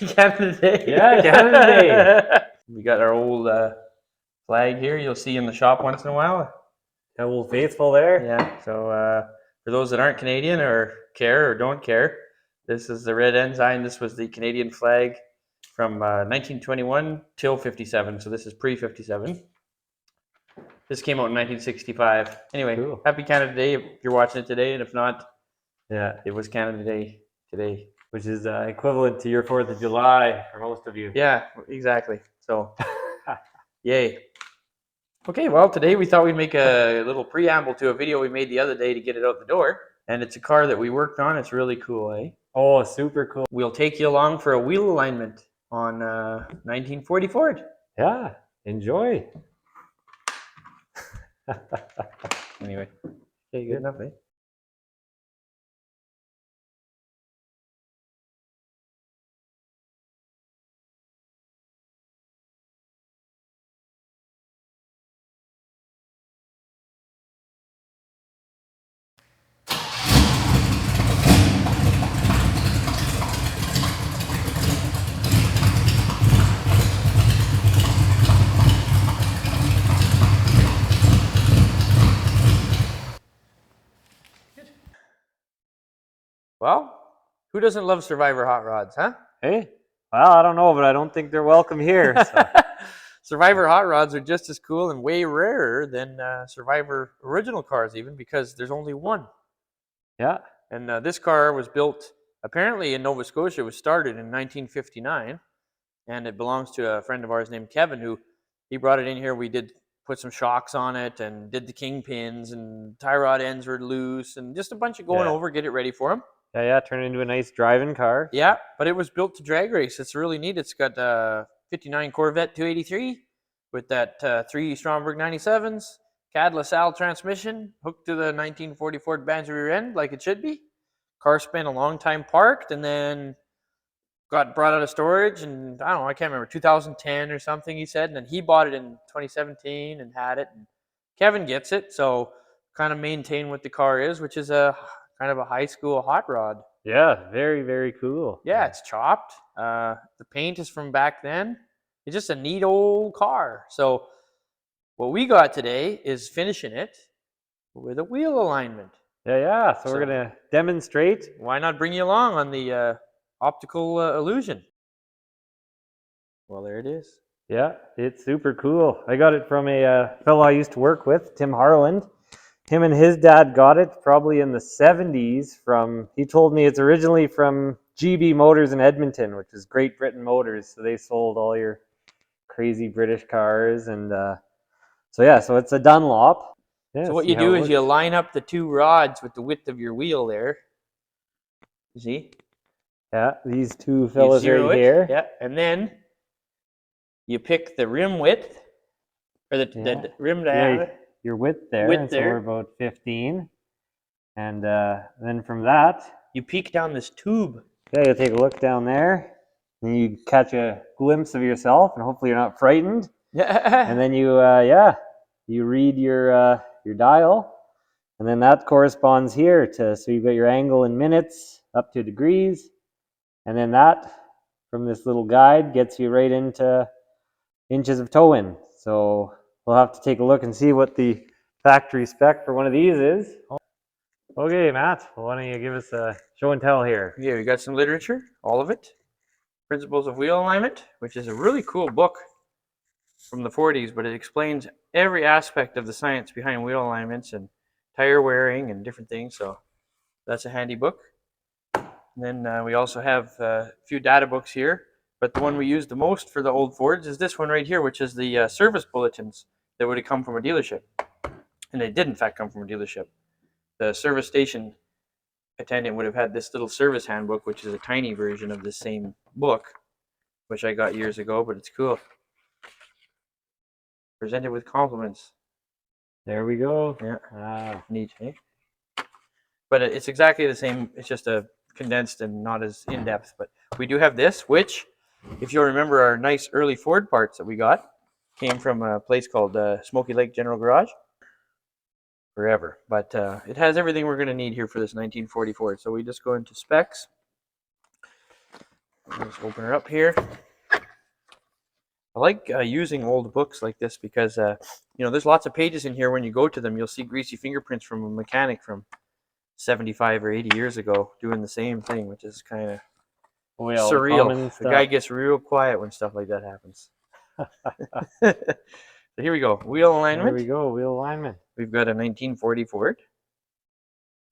Canada Day. Yeah, Canada Day. We got our old flag here. You'll see in the shop once in a while. That Old Faithful there. Yeah. So for those that aren't Canadian or care or don't care, this is the red ensign. This was the Canadian flag from 1921 till 57. So this is pre-57. This came out in 1965. Anyway, Cool. Happy Canada Day if you're watching it today, and if not, Yeah, it was Canada Day today. which is equivalent to your 4th of July for most of you. Yeah, exactly. So, yay. Okay, well, today we thought we'd make a little preamble to a video we made the other day to get it out the door. And it's a car that we worked on. It's really cool, eh? Oh, super cool. We'll take you along for a wheel alignment on 1940 Ford. Yeah, enjoy. Anyway, okay, good enough, eh? Well, who doesn't love Survivor hot rods, huh? Hey, well, I don't know, but I don't think they're welcome here. So. Survivor hot rods are just as cool and way rarer than Survivor original cars, even because there's only one. Yeah. And this car was built apparently in Nova Scotia. It was started in 1959, and it belongs to a friend of ours named Kevin, who he brought it in here. We did put some shocks on it and did the kingpins, and tie rod ends were loose, and just a bunch of going over, get it ready for him. Yeah, turn it into a nice driving car. Yeah, but it was built to drag race. It's really neat. It's got 59 Corvette 283 with that 3 Stromberg 97s, Cad LaSalle transmission, hooked to the 1940 Ford Banzer rear end like it should be. Car spent a long time parked and then got brought out of storage, and I don't know, I can't remember, 2010 or something, he said, and then he bought it in 2017 and had it. And Kevin gets it, so kind of maintain what the car is, which is a kind of a high school hot rod. Yeah, very, very cool. Yeah, it's chopped. The paint is from back then. It's just a neat old car. So what we got today is finishing it with a wheel alignment. Yeah. So we're going to demonstrate. Why not bring you along on the optical illusion? Well, there it is. Yeah, it's super cool. I got it from a fellow I used to work with, Tim Harland. Him and his dad got it probably in the 70s from, he told me it's originally from GB Motors in Edmonton, which is Great Britain Motors. So they sold all your crazy British cars. And so it's a Dunlop. Yeah, so what you do is you line up the 2 rods with the width of your wheel there. You see? Yeah, these 2 fellas right here. Yeah, and then you pick the rim width, or the rim diameter. Yeah, your width there. So we're about 15. And then from that, you peek down this tube. Yeah, you'll take a look down there. And you catch a glimpse of yourself, and hopefully you're not frightened. And then you read your dial, and then that corresponds here to, so you've got your angle in minutes up to degrees, and then that from this little guide gets you right into inches of toe in. So we'll have to take a look and see what the factory spec for one of these is. Okay, Matt, why don't you give us a show and tell here? Yeah, we got some literature, all of it. Principles of Wheel Alignment, which is a really cool book from the 40s, but it explains every aspect of the science behind wheel alignments and tire wearing and different things. So that's a handy book. And then we also have a few data books here, but the one we use the most for the old Fords is this one right here, which is the service bulletins that would have come from a dealership. And they did in fact come from a dealership. The service station attendant would have had this little service handbook, which is a tiny version of the same book, which I got years ago, but it's cool. Presented with compliments. There we go. Yeah. Neat, eh? But it's exactly the same. It's just a condensed and not as in-depth. But we do have this, which, if you'll remember, our nice early Ford parts that we got came from a place called Smoky Lake General Garage. Forever. But it has everything we're going to need here for this 1940 Ford. So we just go into specs. Let's open her up here. I like using old books like this because, there's lots of pages in here. When you go to them, you'll see greasy fingerprints from a mechanic from 75 or 80 years ago doing the same thing, which is kind of surreal. The guy gets real quiet when stuff like that happens. So here we go. Wheel alignment. There we go. Wheel alignment. We've got a 1940 Ford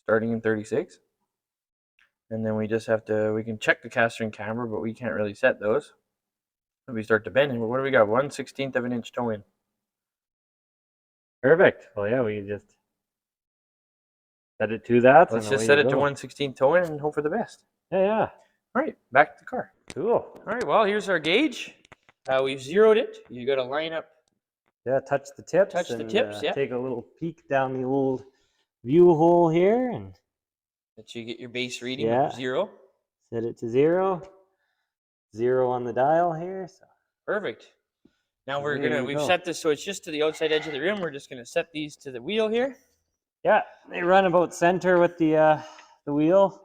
starting in 36. And then we just have to, we can check the caster and camber, but we can't really set those. When we start to bend, what do we got? 1/16 of an inch toe in. Perfect. Well, yeah, we can just set it to that. Let's just set it to 1/16 toe in and hope for the best. Yeah. All right, back to the car. Cool. All right, well, here's our gauge. We've zeroed it. You got to line up. Yeah, touch the tips. Touch the tips, yeah. Take a little peek down the old view hole here and that you get your base reading of 0. Set it to 0. 0 on the dial here. So. Perfect. Now we've set this so it's just to the outside edge of the rim. We're just gonna set these to the wheel here. Yeah, they run about center with the wheel.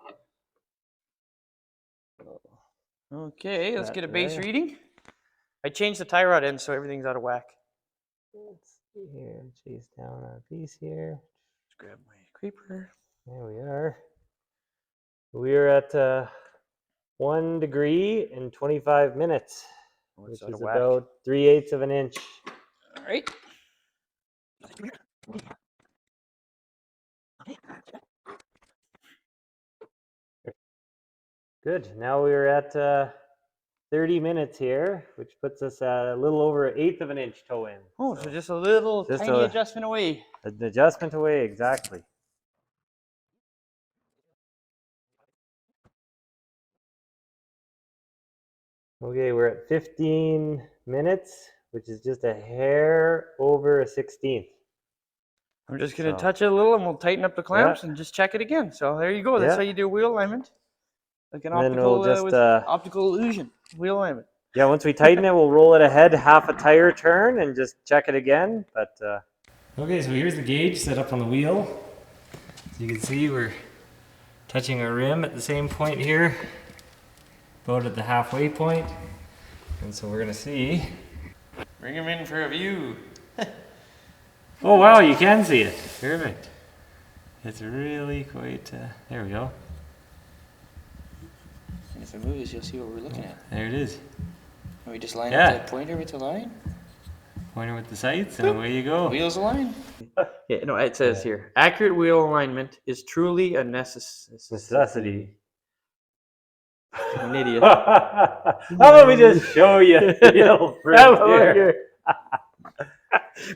Okay, let's get a base reading. I changed the tie rod end so everything's out of whack. Let's see here. Chase down our piece here. Let's grab my creeper. There we are. We're at 1 degree and 25 minutes, which is about 3/8 of an inch. All right. Good. Now we're at 30 minutes here, which puts us at a little over 1/8 of an inch toe in. Oh, so just a little tiny adjustment away. An adjustment away, exactly. Okay, we're at 15 minutes, which is just a hair over a 16th. I'm just going to touch it a little and we'll tighten up the clamps and just check it again. So there you go. That's how you do wheel alignment. Like an optical, with optical illusion, wheel alignment. Yeah, once we tighten it, we'll roll it ahead half a tire turn and just check it again. But okay, so here's the gauge set up on the wheel. As you can see, we're touching our rim at the same point here, about at the halfway point. And so we're gonna see. Bring him in for a view. Oh wow, you can see it. Perfect. It's really quite, there we go. And if it moves, you'll see what we're looking at. There it is. And we just line up the pointer with the line. Pointer with the sights, and away you go. Wheels align. Yeah, no, it says here, accurate wheel alignment is truly a necessity. I'm an idiot. How about we just show you the print here?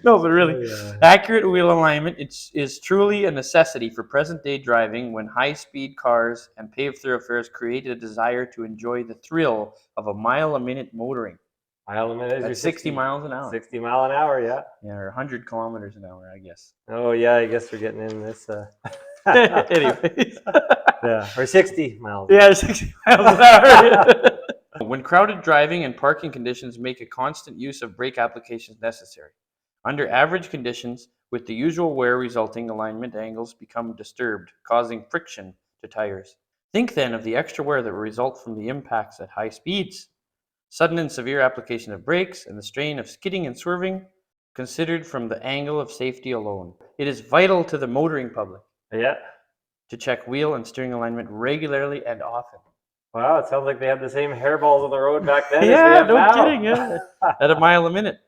No, but really, accurate wheel alignment is truly a necessity for present-day driving when high-speed cars and paved thoroughfares create a desire to enjoy the thrill of a mile-a-minute motoring. Mile a minute is 60 miles an hour. 60 mile an hour, yeah. Yeah, or 100 kilometers an hour, I guess. Oh, yeah, I guess we're getting in this. Anyways. Yeah, or 60 miles. Yeah, 60 miles an hour. When crowded driving and parking conditions make a constant use of brake applications necessary. Under average conditions, with the usual wear resulting, alignment angles become disturbed, causing friction to tires. Think then of the extra wear that will result from the impacts at high speeds. Sudden and severe application of brakes and the strain of skidding and swerving, considered from the angle of safety alone. It is vital to the motoring public to check wheel and steering alignment regularly and often. Wow, it sounds like they had the same hairballs on the road back then. Yeah, no kidding. At a mile a minute.